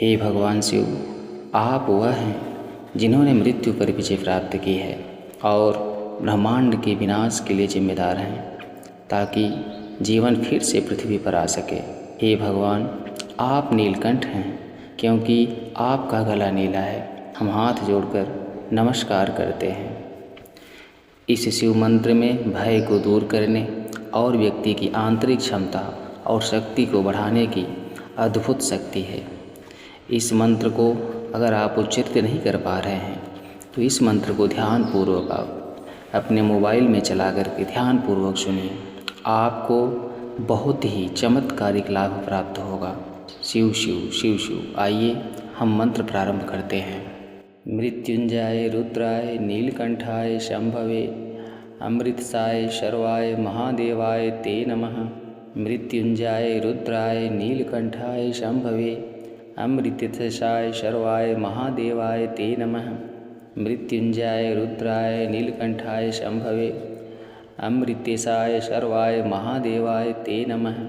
हे भगवान शिव, आप वह हैं जिन्होंने मृत्यु पर विजय प्राप्त की है और ब्रह्मांड के विनाश के लिए जिम्मेदार हैं, ताकि जीवन फिर से पृथ्वी पर आ सके। हे भगवान, आप नीलकंठ हैं, क्योंकि आपका गला नीला है। हम हाथ जोड़कर नमस्कार करते हैं। इस शिव मंत्र में भय को दूर करने और व्यक्ति की आंतरिक क्षमता और शक्ति को बढ़ाने की अद्भुत शक्ति है। इस मंत्र को अगर आप उच्चारित नहीं कर पा रहे हैं तो इस मंत्र को ध्यानपूर्वक आप अपने मोबाइल में चला करके ध्यानपूर्वक सुनिए। आपको बहुत ही चमत्कारिक लाभ प्राप्त होगा। शिव शिव शिव शिव। आइए हम मंत्र प्रारंभ करते हैं। मृत्युंजय रुद्राय नीलकंठाय शंभवे अमृतसाय शर्वाय महादेवाय ते नमः। मृत्युंजय रुद्राय नीलकंठाय शंभवे अमृतसाय शर्वाय महादेवाय ते नमः। मृत्युंजय रुद्राय नीलकंठाय शंभवे अमृतेशाय शर्वाय महादेवाय ते नमः।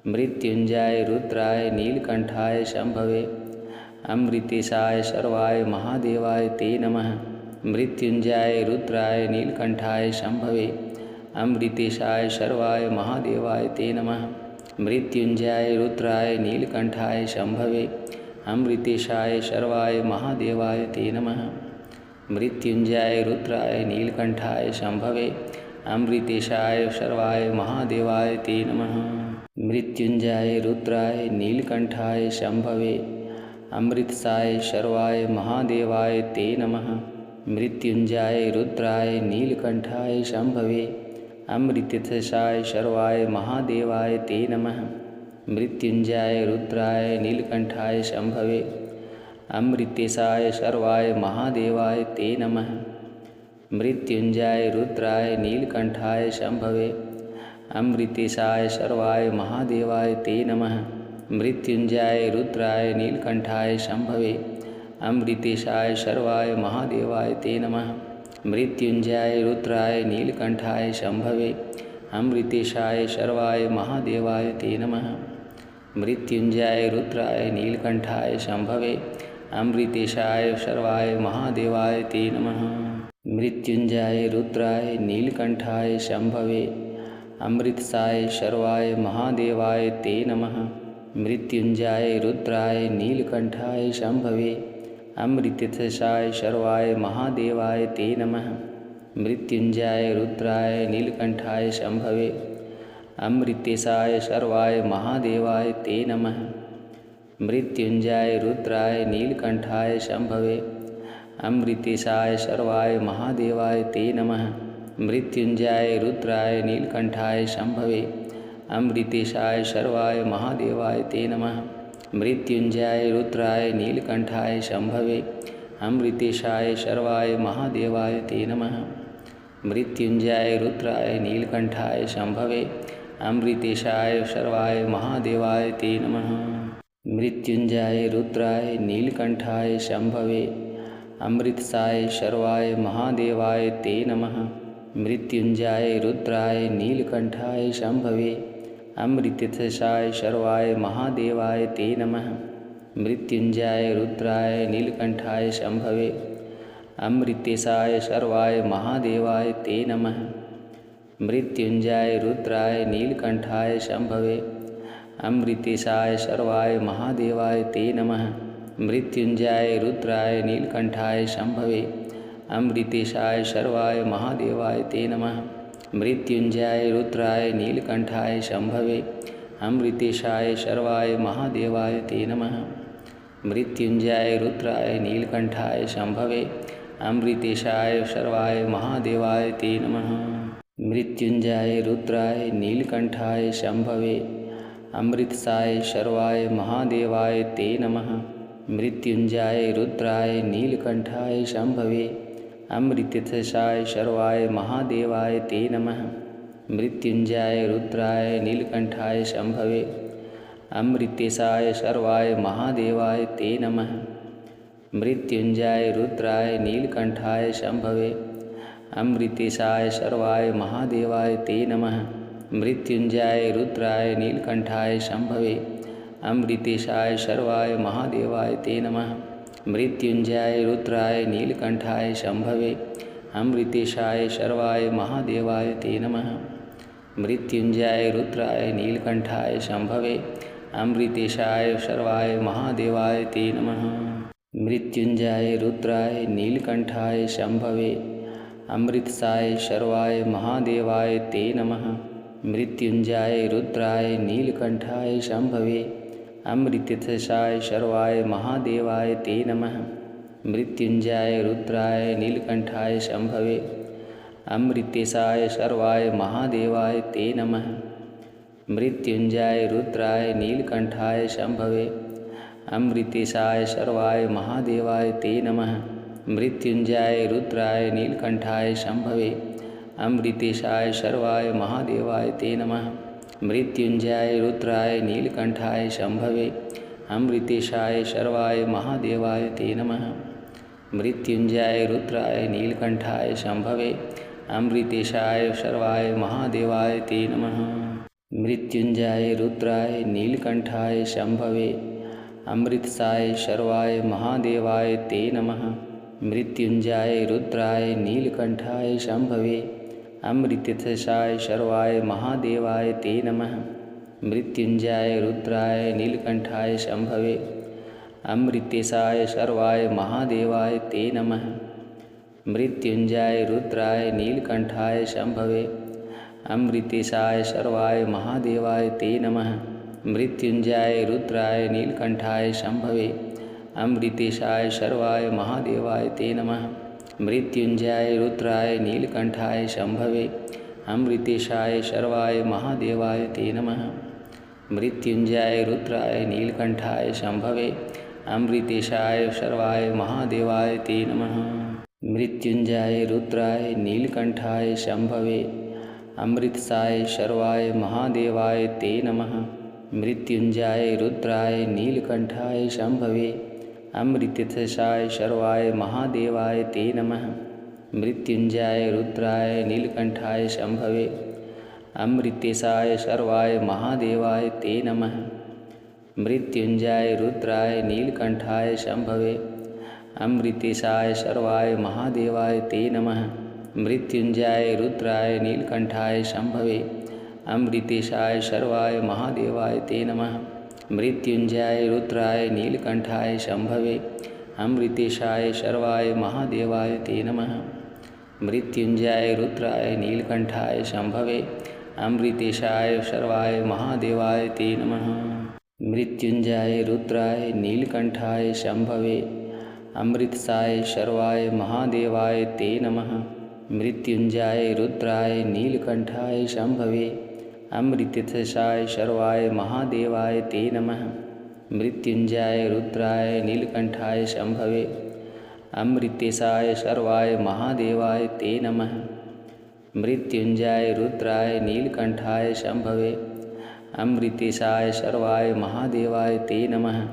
मृत्युंजय रुद्राय नीलकंठाय शंभवे अमृतेशाय शर्वाय महादेवाय ते नमः। मृत्युंजय रुद्राय नीलकंठाय शंभवे अमृतेशाय शर्वाय महादेवाय ते नमः। मृत्युंजय रुद्राय नीलकंठाय शंभवे अमृतेशाय शर्वाय महादेवाय ते नमः। मृत्युंजय रुद्राय नीलकंठाय शंभवे अमृतेशाय शर्वाय महादेवाय ते नमः। मृत्युंजय रुद्राय नीलकंठाय शंभवे अमृतसाय शर्वाय महादेवाय ते नमः। मृत्युंजय रुद्राय नीलकंठाय शंभवे अमृतसाय शर्वाय महादेवाय ते नमः। मृत्युंजय रुद्राय नीलकंठाय शंभवे अमृतेशाय शर्वाय महादेवाय ते नमः। मृत्युंजय रुद्राय नीलकंठाय शंभवे अमृतेशाय शर्वाय महादेवाय ते नमः। मृत्युंजय रुद्राय नीलकंठाय शंभवे अमृतेशाय शर्वाय महादेवाय ते नमः। मृत्युंजय रुद्राय नीलकंठाय शंभवे अमृतेशाय शर्वाय महादेवाय ते नमः। मृत्युंजय रुद्राय नीलकंठाय शंभवे अमृतेशाय शर्वाय महादेवाय ते नमः। मृत्युंजय रुद्राय नीलकंठाय शंभवे अमृतसाय शर्वाय महादेवाय ते नमः। मृत्युंजय रुद्राय नीलकंठाय शंभवे अमृतसाय शर्वाय महादेवाय ते नमः। मृत्युंजय रुद्राय नीलकंठाय शंभवे अमृतेशाय शर्वाय महादेवाय ते नमः। मृत्युंजय रुद्राय नीलकंठाय शंभवे अमृतेशाय शर्वाय महादेवाय ते नमः। मृत्युंजय रुद्राय नीलकंठाय शंभवे अमृतेशाय शर्वाय महादेवाय ते नमः। मृत्युंजय रुद्राय नीलकंठाय शंभवे अमृतेशाय शर्वाय महादेवाय ते नमः। मृत्युंजय रुद्राय नीलकंठाय शंभवे अमृतेशाय शर्वाय महादेवाय ते नमः। मृत्युंजय रुद्राय नीलकंठाय शंभवे अमृतसाय शर्वाय महादेवाय ते नमः। मृत्युंजय रुद्राय नीलकंठाय शंभवे अमृतसाय शर्वाय महादेवाय ते नमः। मृत्युंजय रुद्राय नीलकंठाय शंभवे अमृतेशाय शर्वाय महादेवाय ते नमः। मृत्युंजय रुद्राय नीलकंठाय शंभवे अमृतेशाय शर्वाय महादेवाय ते नमः। मृत्युंजय रुद्राय नीलकंठाय शंभवे अमृतेशाय शर्वाय महादेवाय ते नमः। मृत्युंजय रुद्राय नीलकंठाय शंभवे अमृतेशाय शर्वाय महादेवाय ते नमः। मृत्युंजय रुद्राय नीलकंठाय शंभवे अमृतेशाय शर्वाय महादेवाय ते नमः। मृत्युंजय रुद्राय नीलकंठाय शंभवे अमृतसाय शर्वाय महादेवाय ते नमः। मृत्युंजय रुद्राय नीलकंठाय शंभवे अमृतसाय शर्वाय महादेवाय ते नमः। मृत्युंजय रुद्राय नीलकंठाय शंभवे अमृतेशाय शर्वाय महादेवाय ते नमः। मृत्युंजय रुद्राय नीलकंठाय शंभवे अमृतेशाय शर्वाय महादेवाय ते नमः। मृत्युंजय रुद्राय नीलकंठाय शंभवे अमृतेशाय शर्वाय महादेवाय ते नमः। मृत्युंजयाय रुद्राय नीलकंठाय शंभवे अमृतेशाय शर्वाय महादेवाय ते नमः। मृत्युंजयाय रुद्राय नीलकंठाय शंभवे अमृतेशाय शर्वाय महादेवाय ते नमः। मृत्युंजयाय रुद्राय नीलकंठाय शंभवे अमृतसाय शर्वाय महादेवाय ते नमः। मृत्युंजयाय रुद्राय नीलकंठाय शंभवे अमृतसाय शर्वाय महादेवाय ते नमः। मृत्युंजयाय रुद्राय नीलकंठाय शंभवे अमृतेशाय शर्वाय महादेवाय ते नमः। मृत्युंजयाय रुद्राय नीलकंठाय शंभवे अमृतेशाय शर्वाय महादेवाय ते नमः। मृत्युंजयाय रुद्राय नीलकंठाय शंभवे अमृतेशाय शर्वाय महादेवाय ते नमः। मृत्युंजयाय रुद्राय नीलकंठाय शंभवे अमृतेशाय शर्वाय महादेवाय ते नमः। मृत्युंजयाय रुद्राय नीलकंठाय शंभवे अमृतेशाय शर्वाय महादेवाय ते नमः। मृत्युंजयाय रुद्राय नीलकंठाय शंभवे अमृतसाय शर्वाय महादेवाय ते नमः। मृत्युंजयाय रुद्राय नीलकंठाय शंभवे अमृतसाय शर्वाय महादेवाय ते नमः। मृत्युंजयाय रुद्राय नीलकंठाय शंभवे अमृतेशाय शर्वाय महादेवाय ते नमः। मृत्युंजयाय रुद्राय नीलकंठाय शंभवे अमृतेशाय शर्वाय महादेवाय ते नमः। मृत्युंजयाय रुद्राय नीलकंठाय शंभवे अमृतेशाय शर्वाय महादेवाय ते नमः। मृत्युंजयाय रुद्राय नीलकंठाय शंभवे अमृतेशाय शर्वाय महादेवाय ते नमः। मृत्युंजयाय रुद्राय नीलकंठाय शंभवे अमृतेशाय शर्वाय महादेवाय ते नमः। मृत्युंजयाय रुद्राय नीलकंठाय शंभवे अमृतसाय शर्वाय महादेवाय ते नमः। मृत्युंजयाय रुद्राय नीलकंठाय शंभवे अमृतसाय शर्वाय महादेवाय ते नमः। मृत्युंजयाय रुद्राय नीलकंठाय शंभवे अमृतेशाय शर्वाय महादेवाय ते नमः। मृत्युंजयाय रुद्राय नीलकंठाय शंभवे अमृतेशाय शर्वाय महादेवाय ते नमः। मृत्युंजयाय रुद्राय नीलकंठाय शंभवे अमृतेशाय शर्वाय महादेवाय ते नमः। मृत्युंजयाय रुद्राय नीलकंठाय शंभवे अमृतेशाय शर्वाय महादेवाय ते नमः। मृत्युंजयाय रुद्राय नीलकंठाय शंभवे अमृतेशाय शर्वाय महादेवाय ते नमः। मृत्युंजयाय रुद्राय नीलकंठाय शंभवे अमृतसाय शर्वाय महादेवाय ते नमः। मृत्युंजयाय रुद्राय नीलकंठाय शंभवे अमृतसाय शर्वाय महादेवाय ते नमः। मृत्युंजयाय रुद्राय नीलकंठाय शंभवे अमृतेशाय शर्वाय महादेवाय ते नमः। मृत्युंजयाय रुद्राय नीलकंठाय शंभवे अमृतेशाय शर्वाय महादेवाय ते नमः।